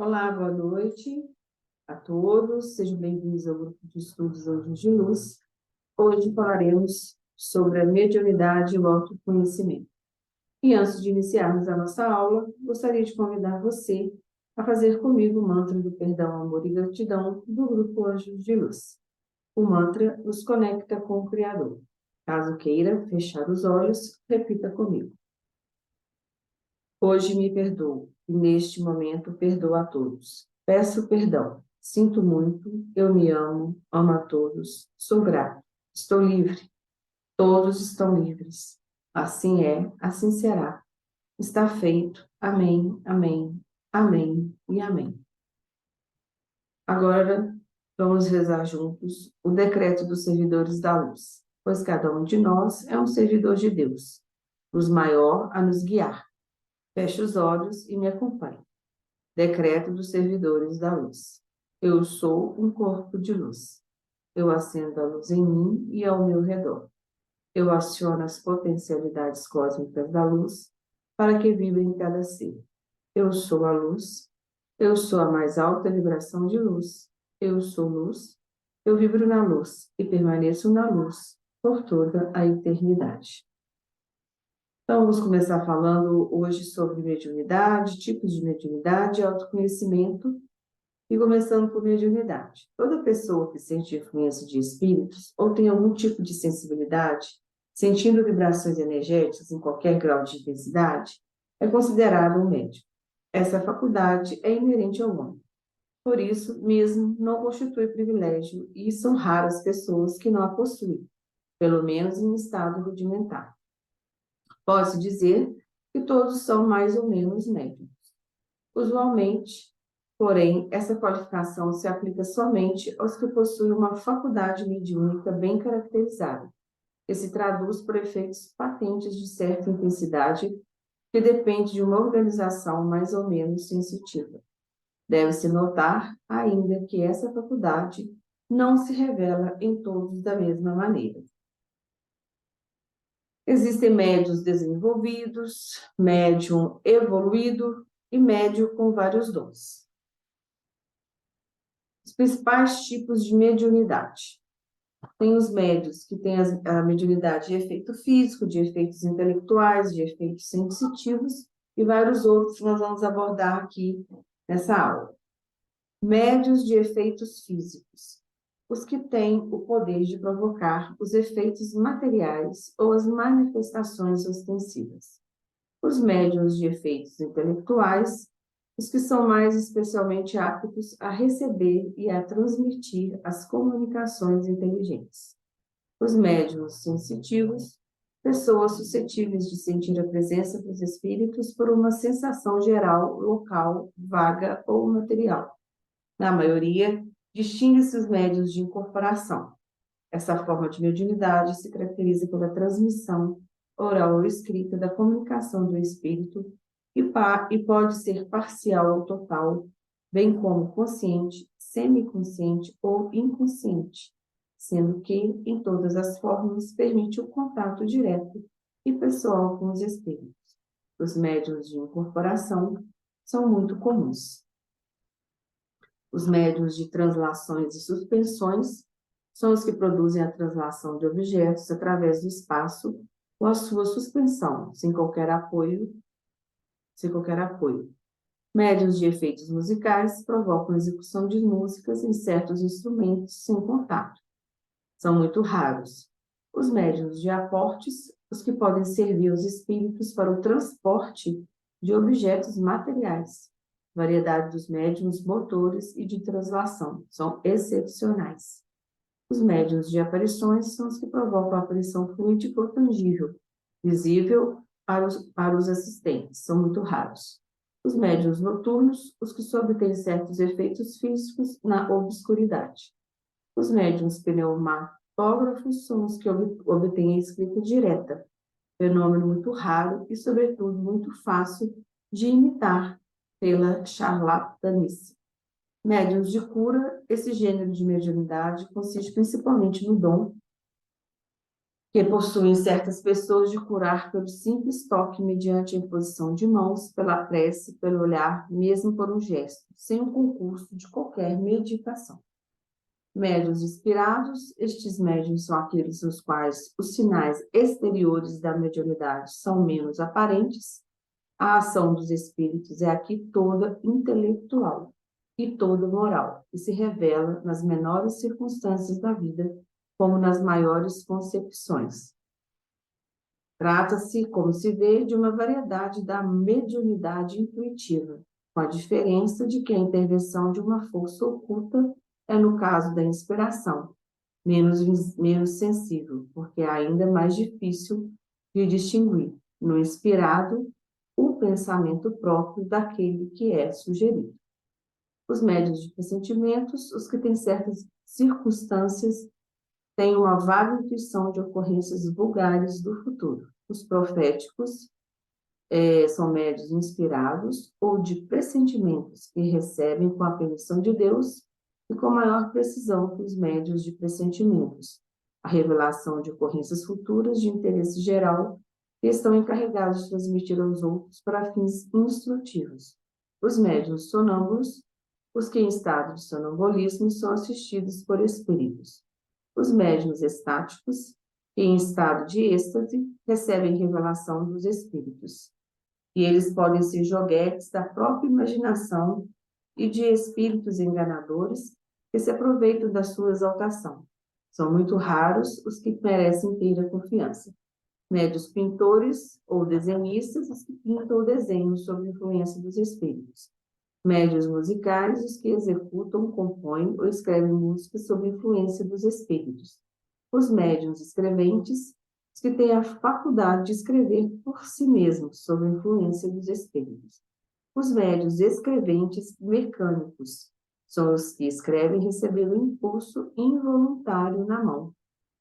Olá, boa noite a todos. Sejam bem-vindos ao grupo de estudos Anjos de Luz. Hoje falaremos sobre a mediunidade e o autoconhecimento. E antes de iniciarmos a nossa aula, gostaria de convidar você a fazer comigo o mantra do perdão, amor e gratidão do grupo Anjos de Luz. O mantra nos conecta com o Criador. Caso queira fechar os olhos, repita comigo. Hoje me perdoo e neste momento perdoo a todos. Peço perdão. Sinto muito, eu me amo, amo a todos, sou grato, estou livre, todos estão livres. Assim é, assim será. Está feito. Amém, amém, amém e amém. Agora vamos rezar juntos o decreto dos servidores da luz, pois cada um de nós é um servidor de Deus, luz maior a nos guiar. Feche os olhos e me acompanhe. Decreto dos servidores da luz. Eu sou um corpo de luz. Eu acendo a luz em mim e ao meu redor. Eu aciono as potencialidades cósmicas da luz para que vibrem em cada ser. Eu sou a luz. Eu sou a mais alta vibração de luz. Eu sou luz. Eu vibro na luz e permaneço na luz por toda a eternidade. Então, vamos começar falando hoje sobre mediunidade, tipos de mediunidade e autoconhecimento, e começando por mediunidade. Toda pessoa que sente influência de espíritos ou tem algum tipo de sensibilidade, sentindo vibrações energéticas em qualquer grau de intensidade, é considerada um médium. Essa faculdade é inerente ao homem. Por isso, mesmo, não constitui privilégio e são raras pessoas que não a possuem, pelo menos em estado rudimentar. Posso dizer que todos são mais ou menos médiums. Usualmente, porém, essa qualificação se aplica somente aos que possuem uma faculdade mediúnica bem caracterizada, que se traduz por efeitos patentes de certa intensidade, que depende de uma organização mais ou menos sensitiva. Deve-se notar ainda que essa faculdade não se revela em todos da mesma maneira. Existem médiuns desenvolvidos, médium evoluído e médium com vários dons. Os principais tipos de mediunidade. Tem os médiuns que têm a mediunidade de efeito físico, de efeitos intelectuais, de efeitos sensitivos e vários outros que nós vamos abordar aqui nessa aula. Médiuns de efeitos físicos. Os que têm o poder de provocar os efeitos materiais ou as manifestações ostensivas. Os médiuns de efeitos intelectuais, os que são mais especialmente aptos a receber e a transmitir as comunicações inteligentes. Os médiuns sensitivos, pessoas suscetíveis de sentir a presença dos espíritos por uma sensação geral, local, vaga ou material. Na maioria, distingue-se os médiuns de incorporação. Essa forma de mediunidade se caracteriza pela transmissão oral ou escrita da comunicação do espírito e pode ser parcial ou total, bem como consciente, semiconsciente ou inconsciente, sendo que, em todas as formas, permite o contato direto e pessoal com os espíritos. Os médiuns de incorporação são muito comuns. Os médiuns de translações e suspensões são os que produzem a translação de objetos através do espaço ou a sua suspensão, sem qualquer apoio. Médiuns de efeitos musicais provocam a execução de músicas em certos instrumentos sem contato. São muito raros. Os médiuns de aportes, os que podem servir aos espíritos para o transporte de objetos materiais. Variedade dos médiuns motores e de translação são excepcionais. Os médiuns de aparições são os que provocam a aparição fluídica ou tangível, visível para os assistentes, são muito raros. Os médiuns noturnos, os que só obtêm certos efeitos físicos na obscuridade. Os médiuns pneumatógrafos são os que obtêm a escrita direta, fenômeno muito raro e, sobretudo, muito fácil de imitar pela charlatanice. Médiuns de cura, esse gênero de mediunidade consiste principalmente no dom que possuem certas pessoas de curar pelo simples toque mediante a imposição de mãos, pela prece, pelo olhar, mesmo por um gesto, sem o concurso de qualquer medicação. Médiuns inspirados, estes médiuns são aqueles nos quais os sinais exteriores da mediunidade são menos aparentes. A ação dos espíritos é aqui toda intelectual e toda moral, e se revela nas menores circunstâncias da vida, como nas maiores concepções. Trata-se, como se vê, de uma variedade da mediunidade intuitiva, com a diferença de que a intervenção de uma força oculta é, no caso da inspiração, menos sensível, porque é ainda mais difícil de distinguir, no inspirado, o pensamento próprio daquele que é sugerido. Os médiuns de pressentimentos, os que têm certas circunstâncias, têm uma vaga intuição de ocorrências vulgares do futuro. Os proféticos são médiuns inspirados ou de pressentimentos que recebem com a permissão de Deus e com maior precisão que os médiuns de pressentimentos, a revelação de ocorrências futuras de interesse geral que estão encarregados de transmitir aos outros para fins instrutivos. Os médiuns sonâmbulos, os que em estado de sonambulismo são assistidos por espíritos. Os médiuns estáticos, que em estado de êxtase recebem revelação dos espíritos. E eles podem ser joguetes da própria imaginação e de espíritos enganadores que se aproveitam da sua exaltação. São muito raros os que merecem ter a confiança. Médios pintores ou desenhistas, os que pintam ou desenham sob influência dos espíritos. Médios musicais, os que executam, compõem ou escrevem música sob influência dos espíritos. Os médiuns escreventes, os que têm a faculdade de escrever por si mesmos, sob influência dos espíritos. Os médiuns escreventes mecânicos são os que escrevem recebendo um impulso involuntário na mão,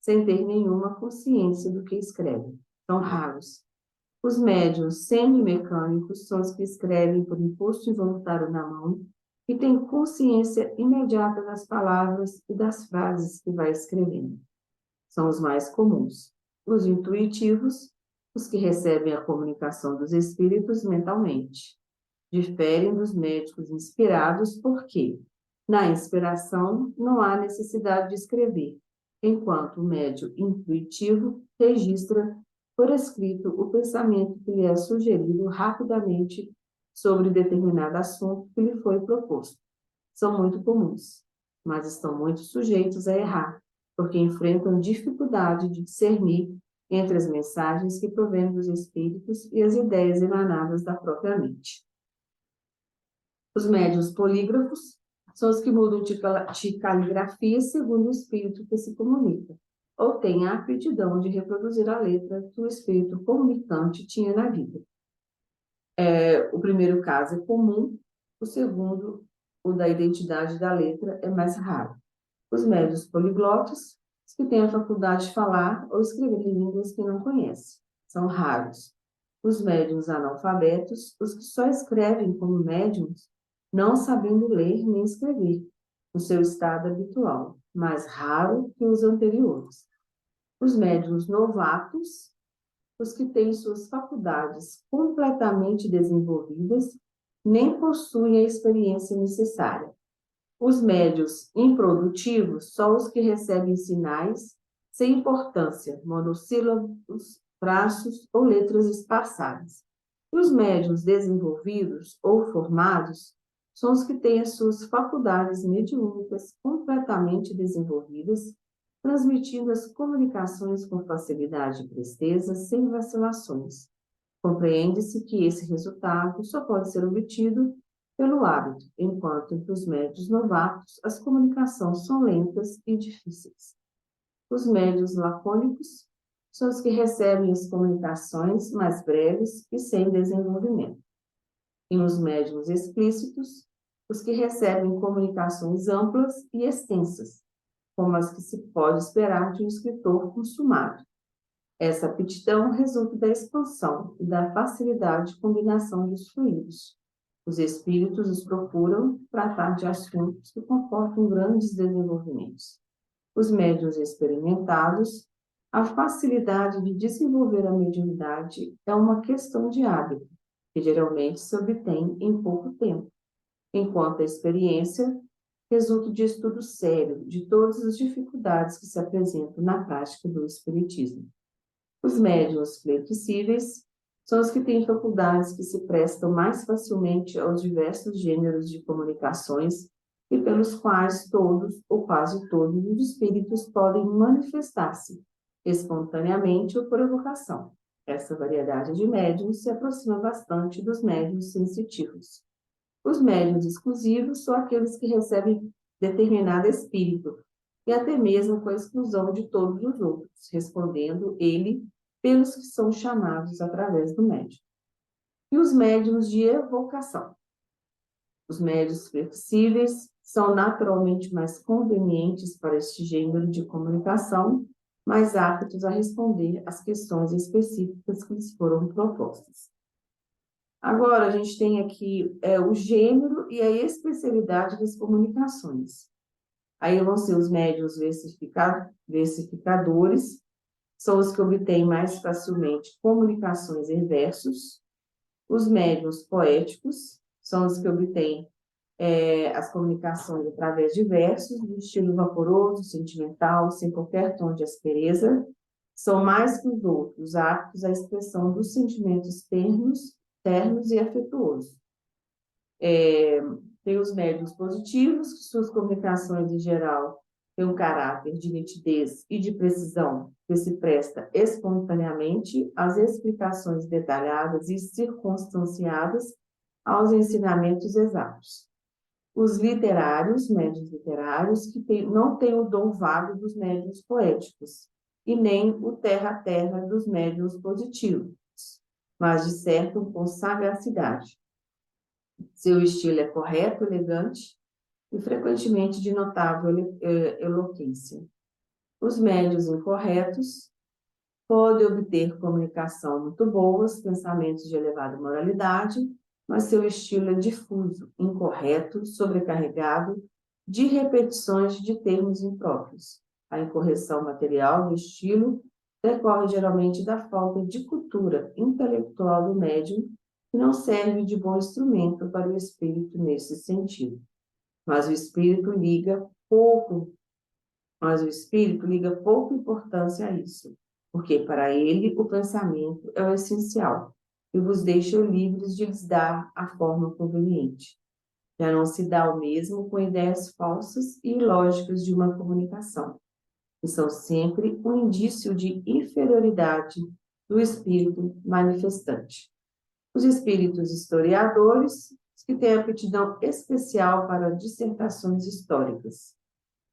sem ter nenhuma consciência do que escrevem. São raros. Os médiuns semimecânicos são os que escrevem por impulso involuntário na mão e têm consciência imediata das palavras e das frases que vai escrevendo. São os mais comuns. Os intuitivos, os que recebem a comunicação dos espíritos mentalmente. Diferem dos médicos inspirados porque, na inspiração, não há necessidade de escrever, enquanto o médium intuitivo registra por escrito o pensamento que lhe é sugerido rapidamente sobre determinado assunto que lhe foi proposto. São muito comuns, mas estão muito sujeitos a errar, porque enfrentam dificuldade de discernir entre as mensagens que provêm dos espíritos e as ideias emanadas da própria mente. Os médiuns polígrafos são os que mudam de caligrafia segundo o espírito que se comunica, ou têm a aptidão de reproduzir a letra que o espírito comunicante tinha na vida. O primeiro caso é comum, o segundo, o da identidade da letra, é mais raro. Os médiuns poliglotas, os que têm a faculdade de falar ou escrever em línguas que não conhecem, são raros. Os médiuns analfabetos, os que só escrevem como médiuns, não sabendo ler nem escrever, no seu estado habitual, mais raro que os anteriores. Os médiuns novatos, os que têm suas faculdades completamente desenvolvidas, nem possuem a experiência necessária. Os médiuns improdutivos são os que recebem sinais sem importância, monossílabos, traços ou letras espaçadas. E os médiuns desenvolvidos ou formados são os que têm as suas faculdades mediúnicas completamente desenvolvidas, transmitindo as comunicações com facilidade e presteza, sem vacilações. Compreende-se que esse resultado só pode ser obtido pelo hábito, enquanto entre os médiuns novatos as comunicações são lentas e difíceis. Os médiuns lacônicos são os que recebem as comunicações mais breves e sem desenvolvimento. E os médiuns explícitos, os que recebem comunicações amplas e extensas, como as que se pode esperar de um escritor consumado. Essa aptidão resulta da expansão e da facilidade de combinação dos fluidos. Os espíritos os procuram tratar de assuntos que comportam grandes desenvolvimentos. Os médiuns experimentados A facilidade de desenvolver a mediunidade é uma questão de hábito, que geralmente se obtém em pouco tempo, enquanto a experiência resulta de estudo sério de todas as dificuldades que se apresentam na prática do espiritismo. Os médiuns flexíveis são os que têm faculdades que se prestam mais facilmente aos diversos gêneros de comunicações e pelos quais todos ou quase todos os espíritos podem manifestar-se espontaneamente ou por evocação. Essa variedade de médiuns se aproxima bastante dos médiuns sensitivos. Os médiuns exclusivos são aqueles que recebem determinado espírito, e até mesmo com a exclusão de todos os outros, respondendo ele pelos que são chamados através do médium. E os médiuns de evocação. Os médiuns flexíveis são naturalmente mais convenientes para este gênero de comunicação, mais aptos a responder às questões específicas que lhes foram propostas. Agora, a gente tem aqui o gênero e a especialidade das comunicações. Aí vão ser os médiuns versificadores, são os que obtêm mais facilmente comunicações em versos. Os médiuns poéticos são os que obtêm as comunicações através de versos, de estilo vaporoso, sentimental, sem qualquer tom de aspereza. São mais que os outros aptos à expressão dos sentimentos ternos e afetuosos. Tem os médiuns positivos, que suas comunicações, em geral, têm um caráter de nitidez e de precisão que se presta espontaneamente às explicações detalhadas e circunstanciadas aos ensinamentos exatos. Os literários, médiuns literários, que não têm o dom vago dos médiuns poéticos, e nem o terra-terra dos médiuns positivos, mas dissertam com sagacidade. Seu estilo é correto, elegante e frequentemente de notável eloquência. Os médiuns incorretos podem obter comunicação muito boa, pensamentos de elevada moralidade, mas seu estilo é difuso, incorreto, sobrecarregado de repetições de termos impróprios. A incorreção material do estilo decorre geralmente da falta de cultura intelectual do médium, que não serve de bom instrumento para o espírito nesse sentido. Mas o espírito liga pouca importância a isso, porque para ele o pensamento é o essencial, e vos deixa livres de lhes dar a forma conveniente. Já não se dá o mesmo com ideias falsas e ilógicas de uma comunicação, que são sempre um indício de inferioridade do espírito manifestante. Os espíritos historiadores, que têm aptidão especial para dissertações históricas.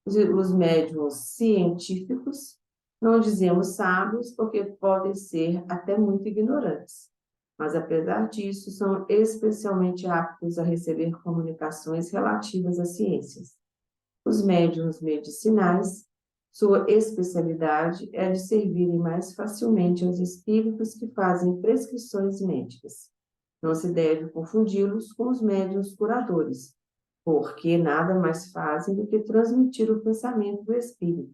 Os médiuns científicos, não dizemos sábios, porque podem ser até muito ignorantes, mas apesar disso, são especialmente aptos a receber comunicações relativas às ciências. Os médiuns medicinais, sua especialidade é de servirem mais facilmente aos espíritos que fazem prescrições médicas. Não se deve confundi-los com os médiuns curadores, porque nada mais fazem do que transmitir o pensamento do espírito,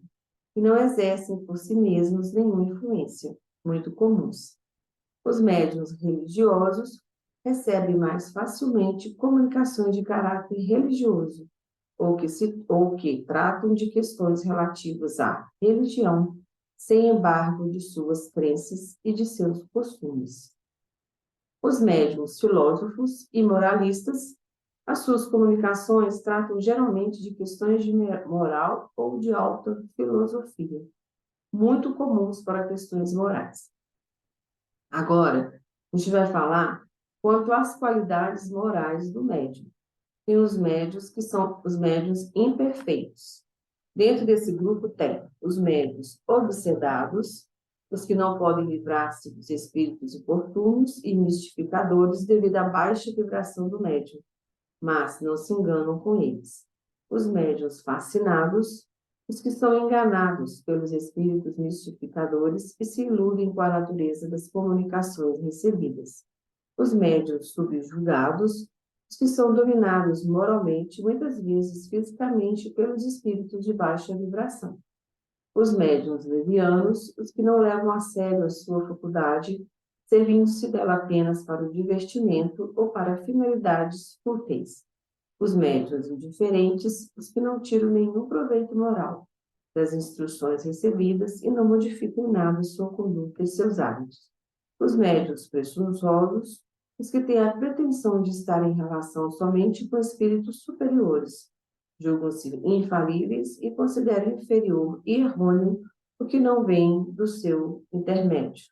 e não exercem por si mesmos nenhuma influência, muito comuns. Os médiuns religiosos recebem mais facilmente comunicações de caráter religioso, ou que tratam de questões relativas à religião, sem embargo de suas crenças e de seus costumes. Os médiuns filósofos e moralistas, as suas comunicações tratam geralmente de questões de moral ou de alta filosofia, muito comuns para questões morais. Agora, a gente vai falar quanto às qualidades morais do médium. Tem os médiuns que são os médiuns imperfeitos. Dentro desse grupo tem os médiuns obsedados, os que não podem livrar-se dos espíritos importunos e mistificadores devido à baixa vibração do médium, mas não se enganam com eles. Os médiuns fascinados, os que são enganados pelos espíritos mistificadores e se iludem com a natureza das comunicações recebidas. Os médiuns subjugados, os que são dominados moralmente, muitas vezes fisicamente, pelos espíritos de baixa vibração. Os médiuns levianos, os que não levam a sério a sua faculdade, servindo-se dela apenas para o divertimento ou para finalidades fúteis. Os médiuns indiferentes, os que não tiram nenhum proveito moral das instruções recebidas e não modificam em nada sua conduta e seus hábitos. Os médiuns presunçosos, os que têm a pretensão de estar em relação somente com espíritos superiores, julgam-se infalíveis e consideram inferior e errôneo o que não vem do seu intermédio.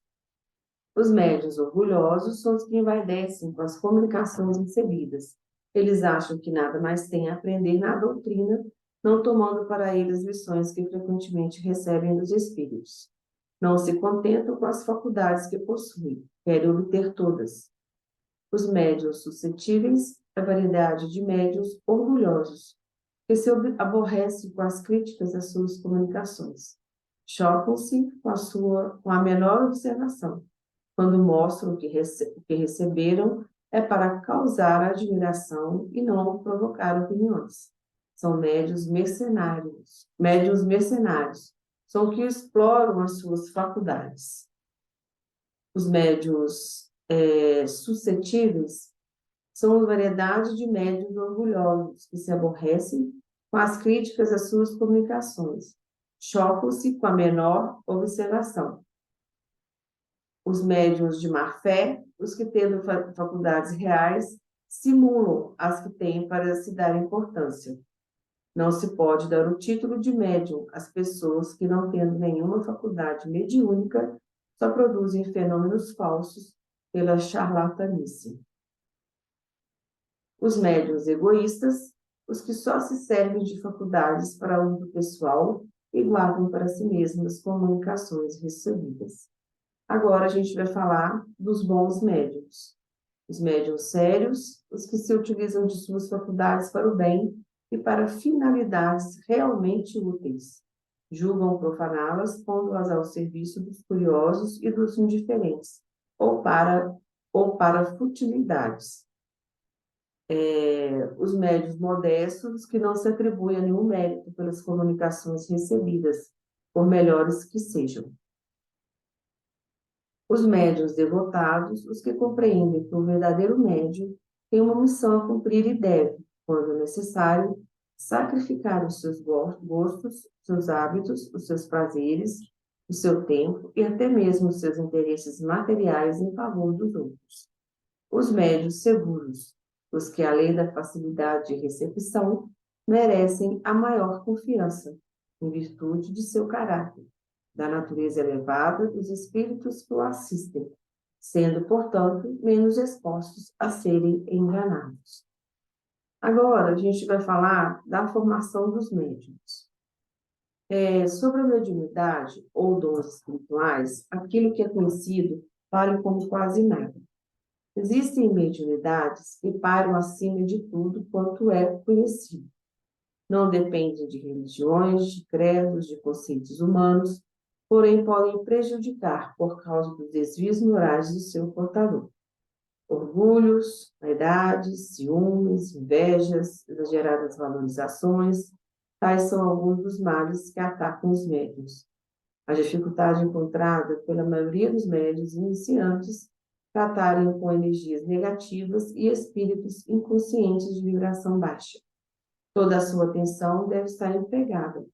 Os médiuns orgulhosos são os que envaidecem com as comunicações recebidas. Eles acham que nada mais têm a aprender na doutrina, não tomando para eles lições que frequentemente recebem dos espíritos. Não se contentam com as faculdades que possuem, querem obter todas. Os médiuns suscetíveis, a variedade de médiuns orgulhosos, que se aborrecem com as críticas às suas comunicações. Chocam-se com a menor observação. Quando mostram o que receberam, é para causar admiração e não provocar opiniões. São médiuns mercenários. Médiuns mercenários são os que exploram as suas faculdades. Os médiuns suscetíveis são uma variedade de médiuns orgulhosos que se aborrecem com as críticas às suas comunicações. Chocam-se com a menor observação. Os médiuns de má fé, os que tendo faculdades reais, simulam as que têm para se dar importância. Não se pode dar o título de médium às pessoas que, não tendo nenhuma faculdade mediúnica, só produzem fenômenos falsos pela charlatanice. Os médiuns egoístas, os que só se servem de faculdades para uso pessoal e guardam para si mesmos as comunicações recebidas. Agora a gente vai falar dos bons médiuns. Os médiuns sérios, os que se utilizam de suas faculdades para o bem e para finalidades realmente úteis. Julgam profaná-las, pondo-as ao serviço dos curiosos e dos indiferentes, ou para futilidades. Os médiuns modestos, que não se atribuem a nenhum mérito pelas comunicações recebidas, por melhores que sejam. Os médiuns devotados, os que compreendem que o verdadeiro médium tem uma missão a cumprir e deve, quando necessário, sacrificar os seus gostos, seus hábitos, os seus prazeres, o seu tempo e até mesmo os seus interesses materiais em favor dos outros. Os médiuns seguros, os que, além da facilidade de recepção, merecem a maior confiança, em virtude de seu caráter, da natureza elevada dos espíritos que o assistem, sendo, portanto, menos expostos a serem enganados. Agora, a gente vai falar da formação dos médiuns. Sobre a mediunidade ou dons espirituais, aquilo que é conhecido vale como quase nada. Existem mediunidades que param acima de tudo quanto é conhecido. Não dependem de religiões, de credos, de conceitos humanos, porém podem prejudicar por causa dos desvios morais do seu portador. Orgulhos, vaidades, ciúmes, invejas, exageradas valorizações, tais são alguns dos males que atacam os médiuns. A dificuldade encontrada pela maioria dos médiuns iniciantes tratarem com energias negativas e espíritos inconscientes de vibração baixa. Toda a sua atenção deve estar empregada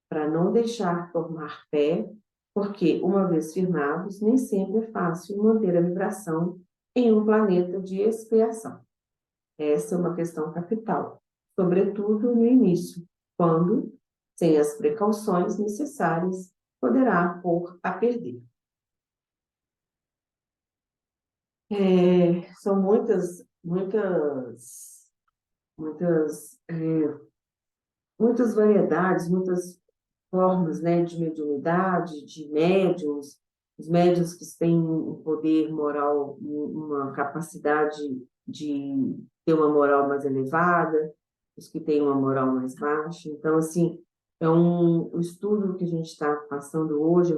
para não deixar tomar pé, porque, uma vez firmados, nem sempre é fácil manter a vibração em um planeta de expiação. Essa é uma questão capital, sobretudo no início, quando, sem as precauções necessárias, poderá pôr a perder. São muitas variedades, muitas formas, né, de mediunidade, de médiuns, os médiuns que têm um poder moral, uma capacidade de ter uma moral mais elevada, os que têm uma moral mais baixa. Então, assim, é um estudo que a gente está passando hoje, é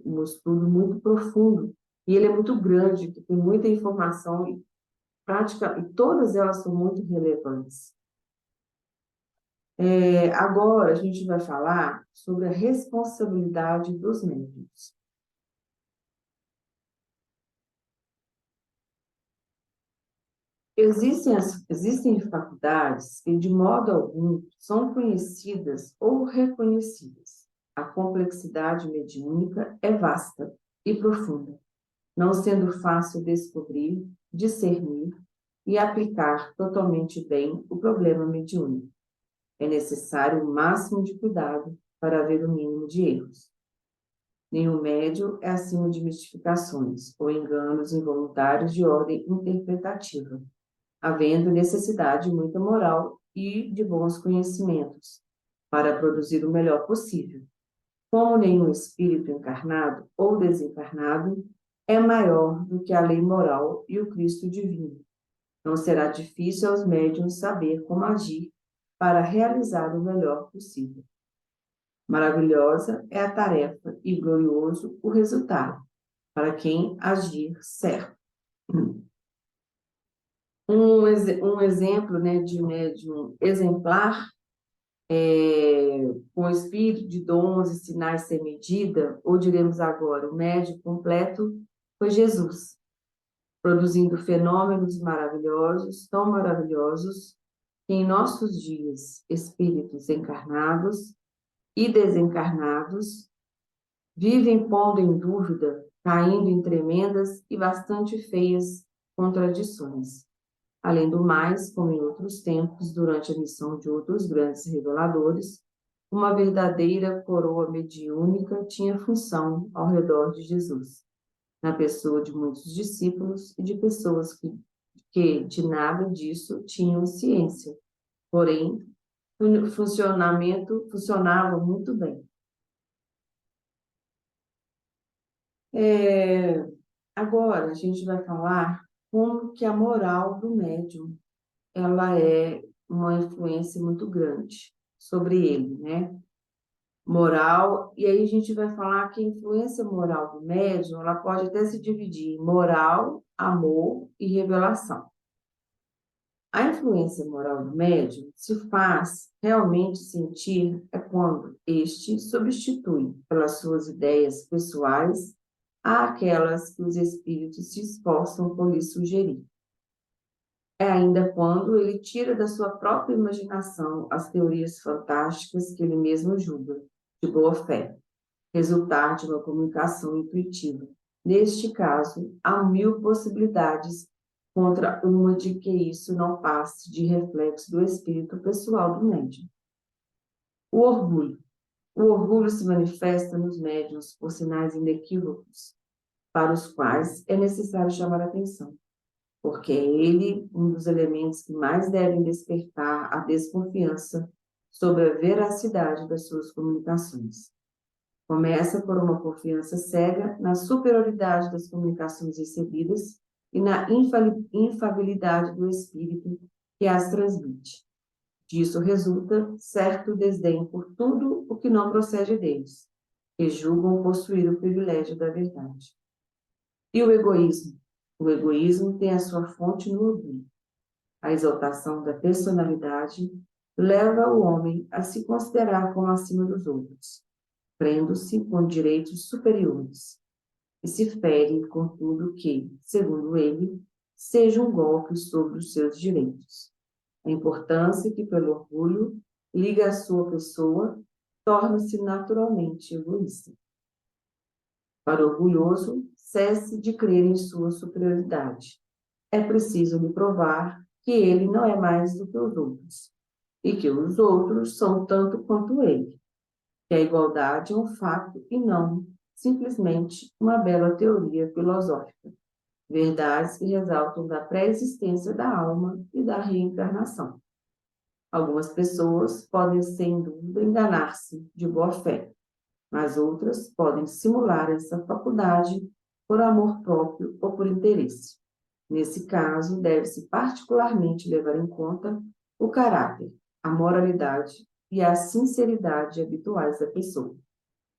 um estudo muito profundo, e ele é muito grande, que tem muita informação e todas elas são muito relevantes. Agora a gente vai falar sobre a responsabilidade dos médiums. Existem faculdades que, de modo algum, são conhecidas ou reconhecidas. A complexidade mediúnica é vasta e profunda, não sendo fácil descobrir, discernir e aplicar totalmente bem o problema mediúnico. É necessário o máximo de cuidado para haver o mínimo de erros. Nenhum médium é acima de mistificações ou enganos involuntários de ordem interpretativa, havendo necessidade de muita moral e de bons conhecimentos para produzir o melhor possível. Como nenhum espírito encarnado ou desencarnado é maior do que a lei moral e o Cristo divino, não será difícil aos médiuns saber como agir para realizar o melhor possível. Maravilhosa é a tarefa e glorioso o resultado para quem agir certo. Um exemplo, né, de médium exemplar, com espírito de dons e sinais sem medida, ou diremos agora, o médium completo foi Jesus, produzindo fenômenos maravilhosos, tão maravilhosos, que em nossos dias, espíritos encarnados e desencarnados vivem pondo em dúvida, caindo em tremendas e bastante feias contradições. Além do mais, como em outros tempos, durante a missão de outros grandes reveladores, uma verdadeira coroa mediúnica tinha função ao redor de Jesus, na pessoa de muitos discípulos e de pessoas que de nada disso tinham ciência, porém, o funcionamento funcionava muito bem. Agora, a gente vai falar como que a moral do médium, ela é uma influência muito grande sobre ele, né? Moral, e aí a gente vai falar que a influência moral do médium, ela pode até se dividir em moral, amor e revelação. A influência moral do médium se faz realmente sentir quando este substitui, pelas suas ideias pessoais, àquelas que os espíritos se esforçam por lhe sugerir. É ainda quando ele tira da sua própria imaginação as teorias fantásticas que ele mesmo julga, de boa fé, resultar de uma comunicação intuitiva. Neste caso, há 1000 possibilidades contra uma de que isso não passe de reflexo do espírito pessoal do médium. O orgulho. O orgulho se manifesta nos médiuns por sinais inequívocos, para os quais é necessário chamar a atenção, porque é ele um dos elementos que mais devem despertar a desconfiança sobre a veracidade das suas comunicações. Começa por uma confiança cega na superioridade das comunicações recebidas e na infalibilidade do espírito que as transmite. Disso resulta certo desdém por tudo o que não procede deles, que julgam possuir o privilégio da verdade. E o egoísmo? O egoísmo tem a sua fonte no orgulho. A exaltação da personalidade leva o homem a se considerar como acima dos outros, crendo-se com direitos superiores, e se fere com tudo que, segundo ele, seja um golpe sobre os seus direitos. A importância que, pelo orgulho, liga a sua pessoa, torna-se naturalmente egoísta. Para o orgulhoso, cesse de crer em sua superioridade. É preciso lhe provar que ele não é mais do que os outros, e que os outros são tanto quanto ele, que a igualdade é um fato e não simplesmente uma bela teoria filosófica, verdades que resultam da pré-existência da alma e da reencarnação. Algumas pessoas podem, sem dúvida, enganar-se de boa fé, mas outras podem simular essa faculdade por amor próprio ou por interesse. Nesse caso, deve-se particularmente levar em conta o caráter, a moralidade e a sinceridade habituais da pessoa.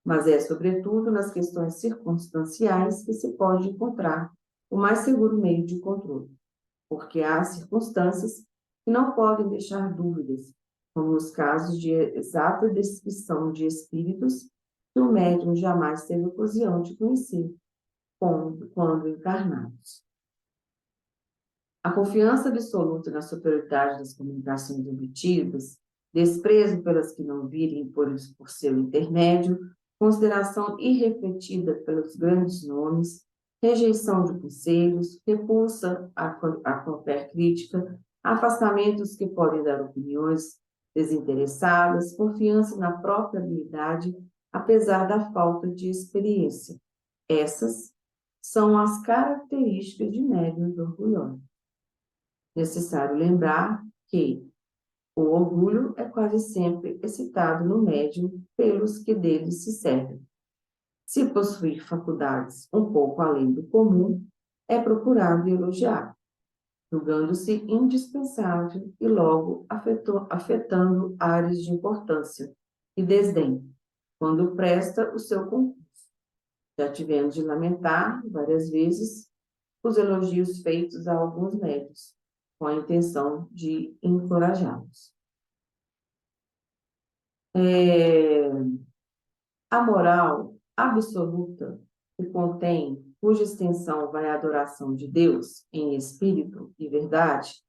Mas é, sobretudo, nas questões circunstanciais que se pode encontrar o mais seguro meio de controle, porque há circunstâncias que não podem deixar dúvidas, como nos casos de exata descrição de espíritos que o médium jamais teve ocasião de conhecer quando encarnados. A confiança absoluta na superioridade das comunicações obtidas, desprezo pelas que não virem por seu intermédio, consideração irrefletida pelos grandes nomes, rejeição de conselhos, repulsa a qualquer crítica, afastamentos que podem dar opiniões desinteressadas, confiança na própria habilidade, apesar da falta de experiência. Essas são as características de médiuns orgulhosos. Necessário lembrar que o orgulho é quase sempre excitado no médium pelos que dele se servem. Se possuir faculdades um pouco além do comum, é procurado e elogiado, julgando-se indispensável e logo afetando áreas de importância e desdém, quando presta o seu concurso. Já tivemos de lamentar, várias vezes, os elogios feitos a alguns médiuns, com a intenção de encorajá-los. A moral absoluta, que contém, cuja extensão vai à adoração de Deus em espírito e verdade,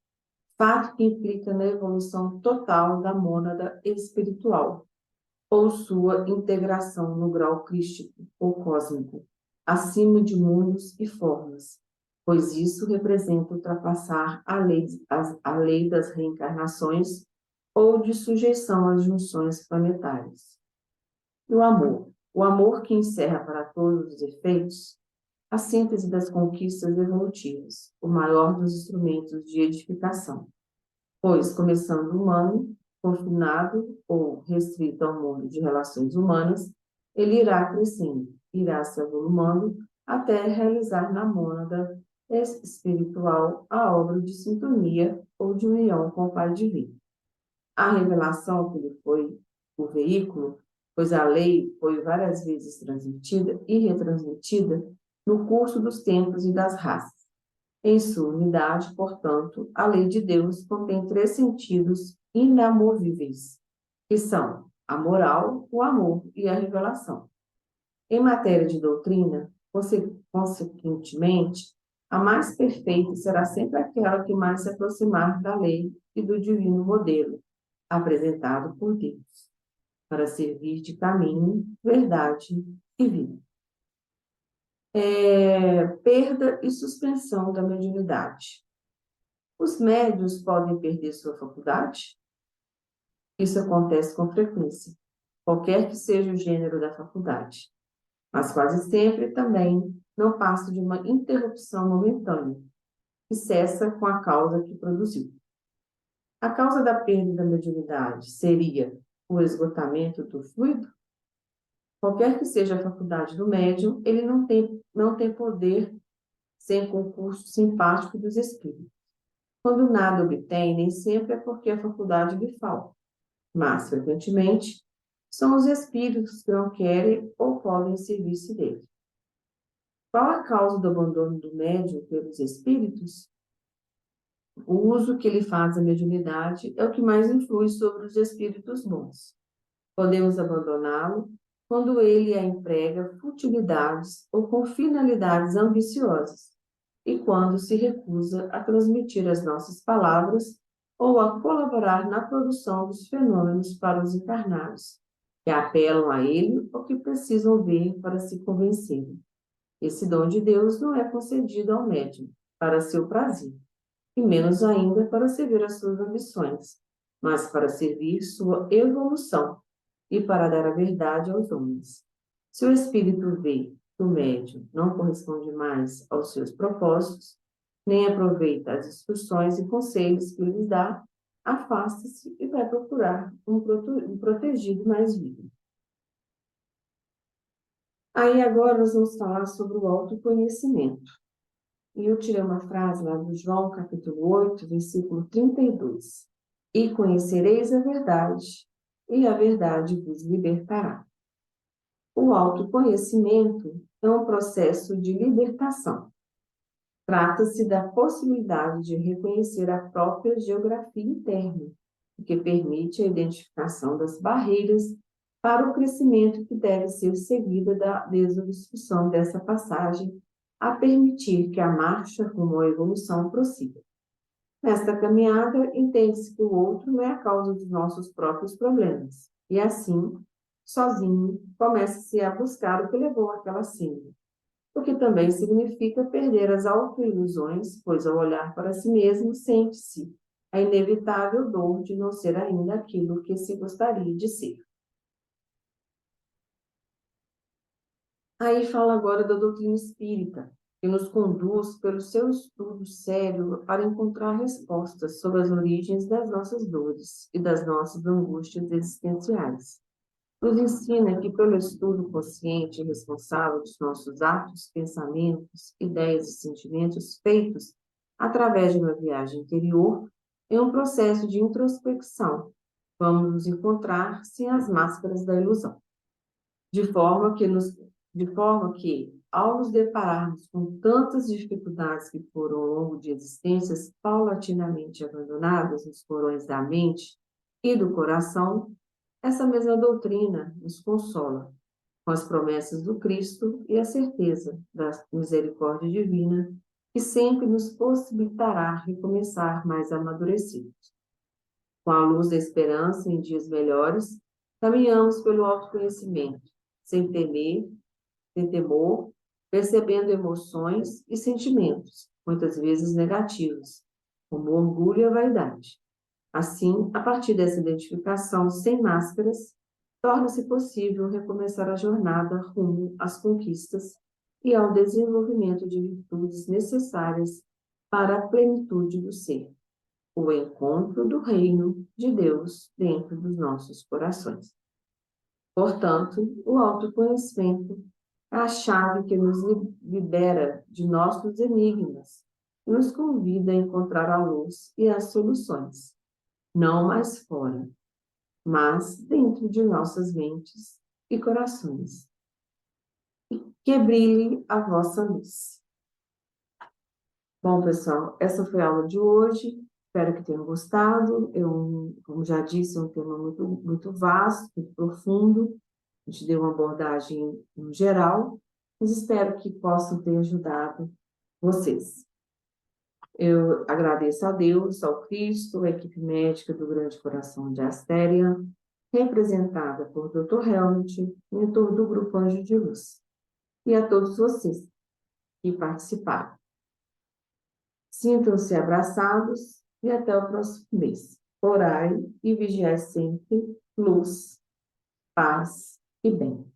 fato que implica na evolução total da mônada espiritual, ou sua integração no grau crístico ou cósmico, acima de mundos e formas, pois isso representa ultrapassar a lei das reencarnações ou de sujeição às junções planetárias. E o amor que encerra para todos os efeitos a síntese das conquistas evolutivas, o maior dos instrumentos de edificação, pois, começando humano, confinado ou restrito ao mundo de relações humanas, ele irá crescendo, irá se avolumando até realizar na mônada espiritual a obra de sintonia ou de união com o Pai Divino. A revelação que lhe foi o veículo, pois a lei foi várias vezes transmitida e retransmitida no curso dos tempos e das raças. Em sua unidade, portanto, a lei de Deus contém 3 sentidos inamovíveis, que são a moral, o amor e a revelação. Em matéria de doutrina, consequentemente, a mais perfeita será sempre aquela que mais se aproximar da lei e do divino modelo, apresentado por Deus, para servir de caminho, verdade e vida. Perda e suspensão da mediunidade. Os médiuns podem perder sua faculdade? Isso acontece com frequência, qualquer que seja o gênero da faculdade, mas quase sempre também não passa de uma interrupção momentânea, que cessa com a causa que produziu. A causa da perda da mediunidade seria o esgotamento do fluido? Qualquer que seja a faculdade do médium, ele não tem poder sem concurso simpático dos espíritos. Quando nada obtém, nem sempre é porque a faculdade lhe falta, mas, frequentemente, são os espíritos que não querem ou podem servir-se dele. Qual a causa do abandono do médium pelos espíritos? O uso que ele faz da mediunidade é o que mais influi sobre os espíritos bons. Podemos abandoná-lo quando ele a emprega futilidades ou com finalidades ambiciosas, e quando se recusa a transmitir as nossas palavras ou a colaborar na produção dos fenômenos para os encarnados, que apelam a ele ou que precisam ver para se convencerem. Esse dom de Deus não é concedido ao médium para seu prazer, e menos ainda para servir as suas ambições, mas para servir sua evolução e para dar a verdade aos homens. Se o espírito vê que o médium não corresponde mais aos seus propósitos, nem aproveita as instruções e conselhos que lhes dá, afasta-se e vai procurar um protegido mais vivo. Aí agora nós vamos falar sobre o autoconhecimento. E eu tirei uma frase lá do João, capítulo 8, versículo 32. E conhecereis a verdade, e a verdade vos libertará. O autoconhecimento é um processo de libertação. Trata-se da possibilidade de reconhecer a própria geografia interna, o que permite a identificação das barreiras para o crescimento que deve ser seguida da desobstrução dessa passagem, a permitir que a marcha rumo à evolução prossiga. Nesta caminhada, entende-se que o outro não é a causa dos nossos próprios problemas, e assim, sozinho, começa-se a buscar o que levou àquela cena, o que também significa perder as autoilusões, pois ao olhar para si mesmo, sente-se a inevitável dor de não ser ainda aquilo que se gostaria de ser. Aí fala agora da doutrina espírita, que nos conduz pelo seu estudo sério para encontrar respostas sobre as origens das nossas dores e das nossas angústias existenciais. Nos ensina que, pelo estudo consciente e responsável dos nossos atos, pensamentos, ideias e sentimentos feitos através de uma viagem interior, em um processo de introspecção, vamos nos encontrar sem as máscaras da ilusão. De forma que, ao nos depararmos com tantas dificuldades que foram ao longo de existências paulatinamente abandonadas nos porões da mente e do coração, essa mesma doutrina nos consola com as promessas do Cristo e a certeza da misericórdia divina, que sempre nos possibilitará recomeçar mais amadurecidos. Com a luz da esperança em dias melhores, caminhamos pelo autoconhecimento, sem temer, sem temor, percebendo emoções e sentimentos, muitas vezes negativos, como orgulho e a vaidade. Assim, a partir dessa identificação sem máscaras, torna-se possível recomeçar a jornada rumo às conquistas e ao desenvolvimento de virtudes necessárias para a plenitude do ser, o encontro do reino de Deus dentro dos nossos corações. Portanto, o autoconhecimento é a chave que nos libera de nossos enigmas e nos convida a encontrar a luz e as soluções, não mais fora, mas dentro de nossas mentes e corações. Que brilhe a vossa luz. Bom, pessoal, essa foi a aula de hoje. Espero que tenham gostado. Como já disse, é um tema muito vasto, muito profundo. A gente deu uma abordagem no geral, mas espero que possam ter ajudado vocês. Eu agradeço a Deus, ao Cristo, a equipe médica do Grande Coração de Astéria, representada por Dr. Helmut, mentor do Grupo Anjo de Luz, e a todos vocês que participaram. Sintam-se abraçados e até o próximo mês. Orai e vigiai sempre, luz, paz e bem.